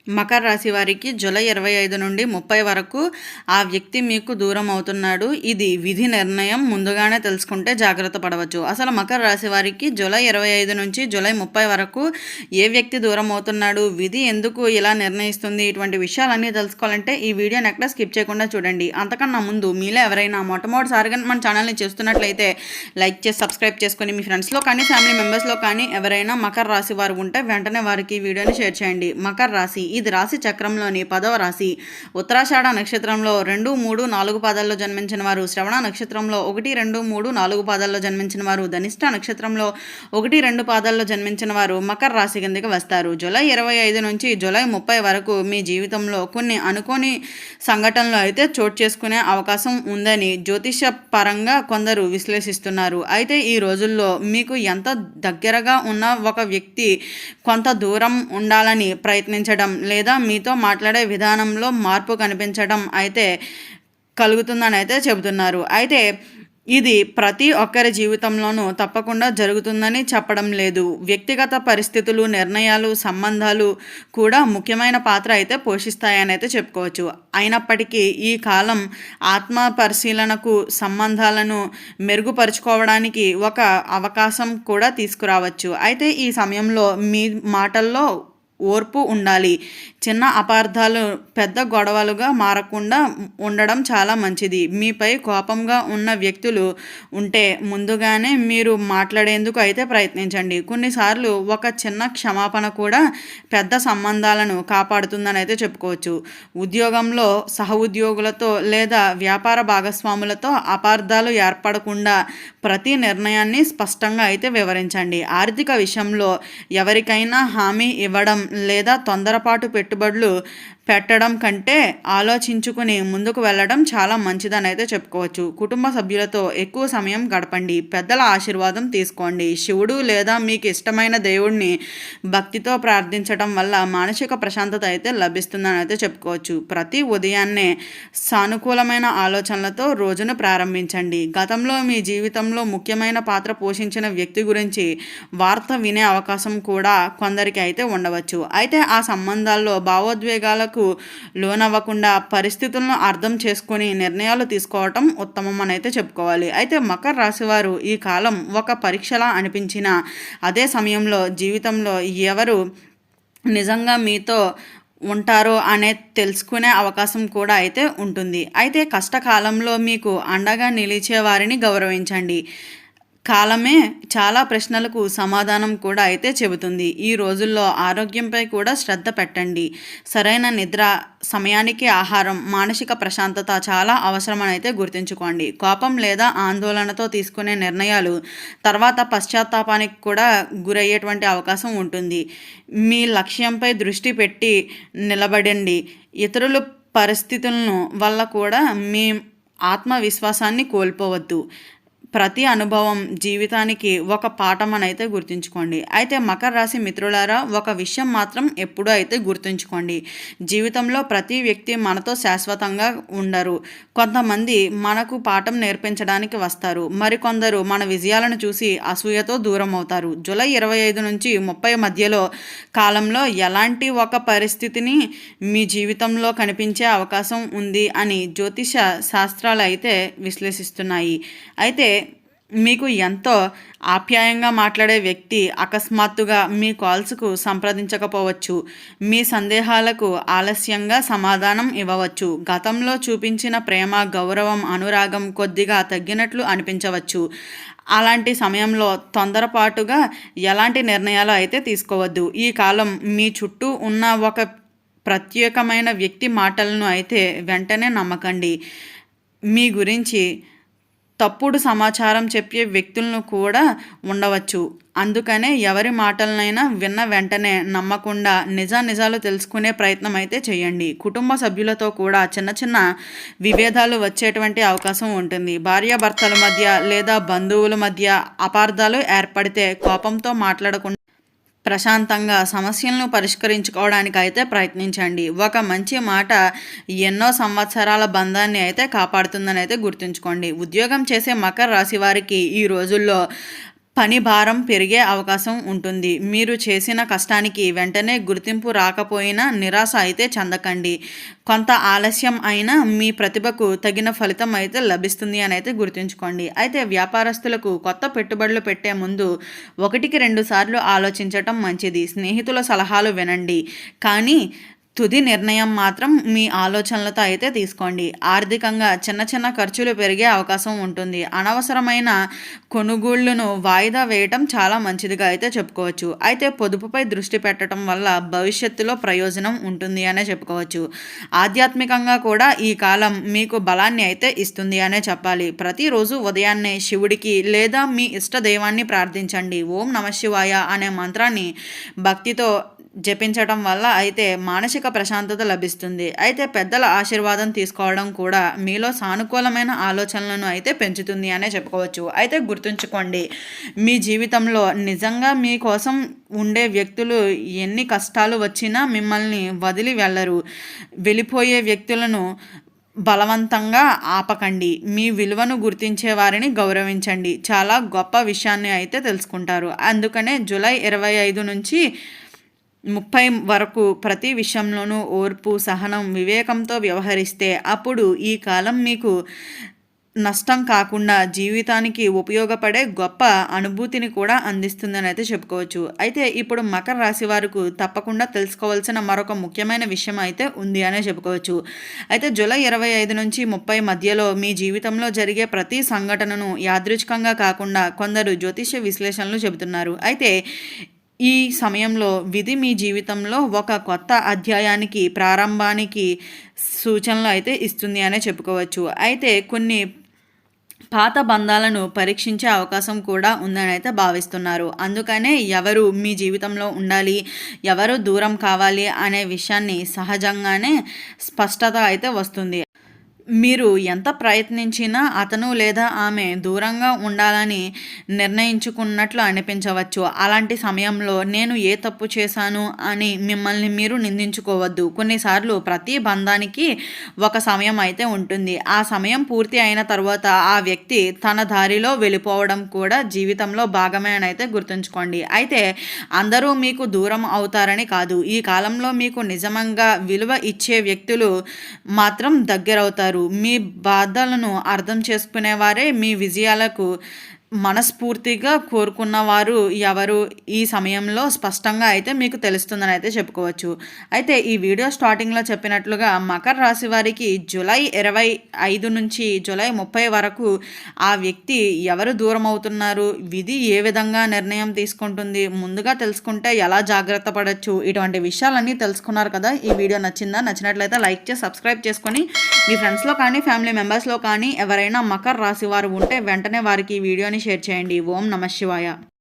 మకర రాశి వారికి జూలై 25 నుండి 30 వరకు ఆ వ్యక్తి మీకు దూరం అవుతున్నాడు. ఇది విధి నిర్ణయం. ముందుగానే తెలుసుకుంటే జాగ్రత్త పడవచ్చు. అసలు మకర రాశి వారికి జూలై 25 నుంచి జూలై 30 వరకు ఏ వ్యక్తి దూరం అవుతున్నాడు, విధి ఎందుకు ఇలా నిర్ణయిస్తుంది, ఇటువంటి విషయాలన్నీ తెలుసుకోవాలంటే ఈ వీడియోని ఎక్కడ స్కిప్ చేయకుండా చూడండి. అంతకన్నా ముందు మీలో ఎవరైనా మొట్టమొదటిసారిగా మన ఛానల్ని చూస్తున్నట్లయితే లైక్ చేసి సబ్స్క్రైబ్ చేసుకొని మీ ఫ్రెండ్స్లో కానీ ఫ్యామిలీ మెంబర్స్లో కానీ ఎవరైనా మకర రాశి వారు ఉంటే వెంటనే వారికి ఈ వీడియోని షేర్ చేయండి. మకర రాశి ఇది రాశి చక్రంలోని 10వ రాశి. ఉత్తరాషాఢ నక్షత్రంలో 2, 3, 4 పాదాల్లో జన్మించిన వారు, శ్రవణ నక్షత్రంలో 1, 2, 3, 4 పాదాల్లో జన్మించిన వారు, ధనిష్ట నక్షత్రంలో 1, 2 పాదాల్లో జన్మించిన వారు మకర రాశి కిందకి వస్తారు. జూలై 25 నుంచి జూలై 30 వరకు మీ జీవితంలో కొన్ని అనుకోని సంఘటనలు అయితే చోటు చేసుకునే అవకాశం ఉందని జ్యోతిష పరంగా కొందరు విశ్లేషిస్తున్నారు. అయితే ఈ రోజుల్లో మీకు ఎంత దగ్గరగా ఉన్న ఒక వ్యక్తి కొంత దూరం ఉండాలని ప్రయత్నించడం లేదా మీతో మాట్లాడే విధానంలో మార్పు కనిపించడం అయితే కలుగుతుందని అయితే చెబుతున్నారు. అయితే ఇది ప్రతి ఒక్కరి జీవితంలోనూ తప్పకుండా జరుగుతుందని చెప్పడం లేదు. వ్యక్తిగత పరిస్థితులు, నిర్ణయాలు, సంబంధాలు కూడా ముఖ్యమైన పాత్ర అయితే పోషిస్తాయని అయితే చెప్పుకోవచ్చు. అయినప్పటికీ ఈ కాలం ఆత్మ పరిశీలనకు, సంబంధాలను మెరుగుపరుచుకోవడానికి ఒక అవకాశం కూడా తీసుకురావచ్చు. అయితే ఈ సమయంలో మీ మాటల్లో ఓర్పు ఉండాలి. చిన్న అపార్థాలు పెద్ద గొడవలుగా మారకుండా ఉండడం చాలా మంచిది. మీపై కోపంగా ఉన్న వ్యక్తులు ఉంటే ముందుగానే మీరు మాట్లాడేందుకు అయితే ప్రయత్నించండి. కొన్నిసార్లు ఒక చిన్న క్షమాపణ కూడా పెద్ద సంబంధాలను కాపాడుతుందని అయితే చెప్పుకోవచ్చు. ఉద్యోగంలో సహ ఉద్యోగులతో లేదా వ్యాపార భాగస్వాములతో అపార్థాలు ఏర్పడకుండా ప్రతి నిర్ణయాన్ని స్పష్టంగా అయితే వివరించండి. ఆర్థిక విషయంలో ఎవరికైనా హామీ ఇవ్వడం లేదా తొందరపాటు పెట్టుబడులు పెట్టడం కంటే ఆలోచించుకుని ముందుకు వెళ్ళడం చాలా మంచిదని అయితే చెప్పుకోవచ్చు. కుటుంబ సభ్యులతో ఎక్కువ సమయం గడపండి. పెద్దల ఆశీర్వాదం తీసుకోండి. శివుడు లేదా మీకు ఇష్టమైన దేవుడిని భక్తితో ప్రార్థించడం వల్ల మానసిక ప్రశాంతత అయితే లభిస్తుందని అయితే చెప్పుకోవచ్చు. ప్రతి ఉదయాన్నే సానుకూలమైన ఆలోచనలతో రోజును ప్రారంభించండి. గతంలో మీ జీవితంలో ముఖ్యమైన పాత్ర పోషించిన వ్యక్తి గురించి వార్త వినే అవకాశం కూడా కొందరికి అయితే ఉండవచ్చు. అయితే ఆ సంబంధాల్లో భావోద్వేగాలకు లోనవ్వకుండా పరిస్థితులను అర్థం చేసుకొని నిర్ణయాలు తీసుకోవటం ఉత్తమం అని అయితే చెప్పుకోవాలి. అయితే మకర రాశి వారు ఈ కాలం ఒక పరీక్షలా అనిపించిన అదే సమయంలో జీవితంలో ఎవరు నిజంగా మీతో ఉంటారో అనే తెలుసుకునే అవకాశం కూడా అయితే ఉంటుంది. అయితే కష్టకాలంలో మీకు అండగా నిలిచే వారిని గౌరవించండి. కాలమే చాలా ప్రశ్నలకు సమాధానం కూడా అయితే చెబుతుంది. ఈ రోజుల్లో ఆరోగ్యంపై కూడా శ్రద్ధ పెట్టండి. సరైన నిద్ర, సమయానికి ఆహారం, మానసిక ప్రశాంతత చాలా అవసరమని అయితే గుర్తుంచుకోండి. కోపం లేదా ఆందోళనతో తీసుకునే నిర్ణయాలు తర్వాత పశ్చాత్తాపానికి కూడా గురయ్యేటువంటి అవకాశం ఉంటుంది. మీ లక్ష్యంపై దృష్టి పెట్టి నిలబడండి. ఇతరుల పరిస్థితులను వల్ల కూడా మీ ఆత్మవిశ్వాసాన్ని కోల్పోవద్దు. ప్రతి అనుభవం జీవితానికి ఒక పాఠం అని అయితే గుర్తుంచుకోండి. అయితే మకర రాశి మిత్రులారా, ఒక విషయం మాత్రం ఎప్పుడూ అయితే గుర్తుంచుకోండి. జీవితంలో ప్రతి వ్యక్తి మనతో శాశ్వతంగా ఉండరు. కొంతమంది మనకు పాఠం నేర్పించడానికి వస్తారు. మరికొందరు మన విజయాలను చూసి అసూయతో దూరం అవుతారు. జూలై 25 నుంచి 30 మధ్యలో కాలంలో ఎలాంటి ఒక పరిస్థితిని మీ జీవితంలో కనిపించే అవకాశం ఉంది అని జ్యోతిష శాస్త్రాలు అయితే విశ్లేషిస్తున్నాయి. అయితే మీకు ఎంతో ఆప్యాయంగా మాట్లాడే వ్యక్తి అకస్మాత్తుగా మీ కాల్స్కు సంప్రదించకపోవచ్చు. మీ సందేహాలకు ఆలస్యంగా సమాధానం ఇవ్వవచ్చు. గతంలో చూపించిన ప్రేమ, గౌరవం, అనురాగం కొద్దిగా తగ్గినట్లు అనిపించవచ్చు. అలాంటి సమయంలో తొందరపాటుగా ఎలాంటి నిర్ణయాలు అయితే తీసుకోవద్దు. ఈ కాలం మీ చుట్టూ ఉన్న ఒక ప్రత్యేకమైన వ్యక్తి మాటలను అయితే వెంటనే నమ్మకండి. మీ గురించి తప్పుడు సమాచారం చెప్పే వ్యక్తులను కూడా ఉండవచ్చు. అందుకనే ఎవరి మాటలనైనా విన్న వెంటనే నమ్మకుండా నిజాలు తెలుసుకునే ప్రయత్నం అయితే చేయండి. కుటుంబ సభ్యులతో కూడా చిన్న చిన్న విభేదాలు వచ్చేటువంటి అవకాశం ఉంటుంది. భార్యాభర్తల మధ్య లేదా బంధువుల మధ్య అపార్థాలు ఏర్పడితే కోపంతో మాట్లాడకుండా ప్రశాంతంగా సమస్యలను పరిష్కరించుకోవడానికి అయితే ప్రయత్నించండి. ఒక మంచి మాట ఎన్నో సంవత్సరాల బంధాన్ని అయితే కాపాడుతుందని అయితే గుర్తుంచుకోండి. ఉద్యోగం చేసే మకర రాశి వారికి ఈ రోజుల్లో పని భారం పెరిగే అవకాశం ఉంటుంది. మీరు చేసిన కష్టానికి వెంటనే గుర్తింపు రాకపోయినా నిరాశ అయితే చెందకండి. కొంత ఆలస్యం అయినా మీ ప్రతిభకు తగిన ఫలితం అయితే లభిస్తుంది అని అయితే గుర్తుంచుకోండి. అయితే వ్యాపారస్తులకు కొత్త పెట్టుబడులు పెట్టే ముందు 1-2 సార్లు ఆలోచించటం మంచిది. స్నేహితుల సలహాలు వినండి. కానీ తుది నిర్ణయం మాత్రం మీ ఆలోచనలతో అయితే తీసుకోండి. ఆర్థికంగా చిన్న చిన్న ఖర్చులు పెరిగే అవకాశం ఉంటుంది. అనవసరమైన కొనుగోళ్లను వాయిదా వేయటం చాలా మంచిదిగా అయితే చెప్పుకోవచ్చు. అయితే పొదుపుపై దృష్టి పెట్టడం వల్ల భవిష్యత్తులో ప్రయోజనం ఉంటుంది అనే చెప్పుకోవచ్చు. ఆధ్యాత్మికంగా కూడా ఈ కాలం మీకు బలాన్ని అయితే ఇస్తుంది అనే చెప్పాలి. ప్రతిరోజు ఉదయాన్నే శివుడికి లేదా మీ ఇష్ట దైవాన్ని ప్రార్థించండి. ఓం నమఃశివాయ అనే మంత్రాన్ని భక్తితో జపించడం వల్ల అయితే మానసిక ప్రశాంతత లభిస్తుంది. అయితే పెద్దల ఆశీర్వాదం తీసుకోవడం కూడా మీలో సానుకూలమైన ఆలోచనలను అయితే పెంచుతుంది అనే చెప్పుకోవచ్చు. అయితే గుర్తుంచుకోండి, మీ జీవితంలో నిజంగా మీకోసం ఉండే వ్యక్తులు ఎన్ని కష్టాలు వచ్చినా మిమ్మల్ని వదిలి వెళ్ళరు. వెళ్ళిపోయే వ్యక్తులను బలవంతంగా ఆపకండి. మీ విలువను గుర్తించే వారిని గౌరవించండి. చాలా గొప్ప విషయాన్ని అయితే తెలుసుకుంటారు. అందుకనే జూలై 25 నుంచి 30 వరకు ప్రతి విషయంలోనూ ఓర్పు, సహనం, వివేకంతో వ్యవహరిస్తే అప్పుడు ఈ కాలం మీకు నష్టం కాకుండా జీవితానికి ఉపయోగపడే గొప్ప అనుభూతిని కూడా అందిస్తుందని అయితే చెప్పుకోవచ్చు. అయితే ఇప్పుడు మకర రాశి వారికి తప్పకుండా తెలుసుకోవాల్సిన మరొక ముఖ్యమైన విషయం అయితే ఉంది అనే చెప్పుకోవచ్చు. అయితే జూలై 25 నుంచి 30 మధ్యలో మీ జీవితంలో జరిగే ప్రతి సంఘటనను యాదృచ్ఛికంగా కాకుండా కొందరు జ్యోతిష్య విశ్లేషణలు చెబుతున్నారు. అయితే ఈ సమయంలో విధి మీ జీవితంలో ఒక కొత్త అధ్యాయానికి ప్రారంభానికి సూచనలు అయితే ఇస్తుంది అనే చెప్పుకోవచ్చు. అయితే కొన్ని పాత బంధాలను పరీక్షించే అవకాశం కూడా ఉందని అయితే భావిస్తున్నారు. అందుకనే ఎవరు మీ జీవితంలో ఉండాలి, ఎవరు దూరం కావాలి అనే విషయాన్ని సహజంగానే స్పష్టత అయితే వస్తుంది. మీరు ఎంత ప్రయత్నించినా అతను లేదా ఆమె దూరంగా ఉండాలని నిర్ణయించుకున్నట్లు అనిపించవచ్చు. అలాంటి సమయంలో నేను ఏ తప్పు చేశాను అని మిమ్మల్ని మీరు నిందించుకోవద్దు. కొన్నిసార్లు ప్రతి బంధానికి ఒక సమయం అయితే ఉంటుంది. ఆ సమయం పూర్తి అయిన తర్వాత ఆ వ్యక్తి తన దారిలో వెళ్ళిపోవడం కూడా జీవితంలో భాగమే అని అయితే గుర్తుంచుకోండి. అయితే అందరూ మీకు దూరం అవుతారని కాదు. ఈ కాలంలో మీకు నిజంగా విలువ ఇచ్చే వ్యక్తులు మాత్రం దగ్గరవుతారు. మీ బాధలను అర్థం చేసుకునేవారే మీ విజయాలకు మనస్ఫూర్తిగా కోరుకున్నవారు ఎవరు ఈ సమయంలో స్పష్టంగా అయితే మీకు తెలుస్తుందని అయితే చెప్పుకోవచ్చు. అయితే ఈ వీడియో స్టార్టింగ్లో చెప్పినట్లుగా మకర రాశి వారికి జూలై 25 నుంచి జూలై 30 వరకు ఆ వ్యక్తి ఎవరు దూరం అవుతున్నారు, విధి ఏ విధంగా నిర్ణయం తీసుకుంటుంది, ముందుగా తెలుసుకుంటే ఎలా జాగ్రత్త పడవచ్చు, ఇటువంటి విషయాలన్నీ తెలుసుకున్నారు కదా. ఈ వీడియో నచ్చిందా? నచ్చినట్లయితే లైక్ చేసి సబ్స్క్రైబ్ చేసుకొని మీ ఫ్రెండ్స్లో కానీ ఫ్యామిలీ మెంబర్స్లో కానీ ఎవరైనా మకర రాశి వారు ఉంటే వెంటనే వారికి ఈ వీడియోని షేర్ చేయండి. ఓం నమః శివాయ.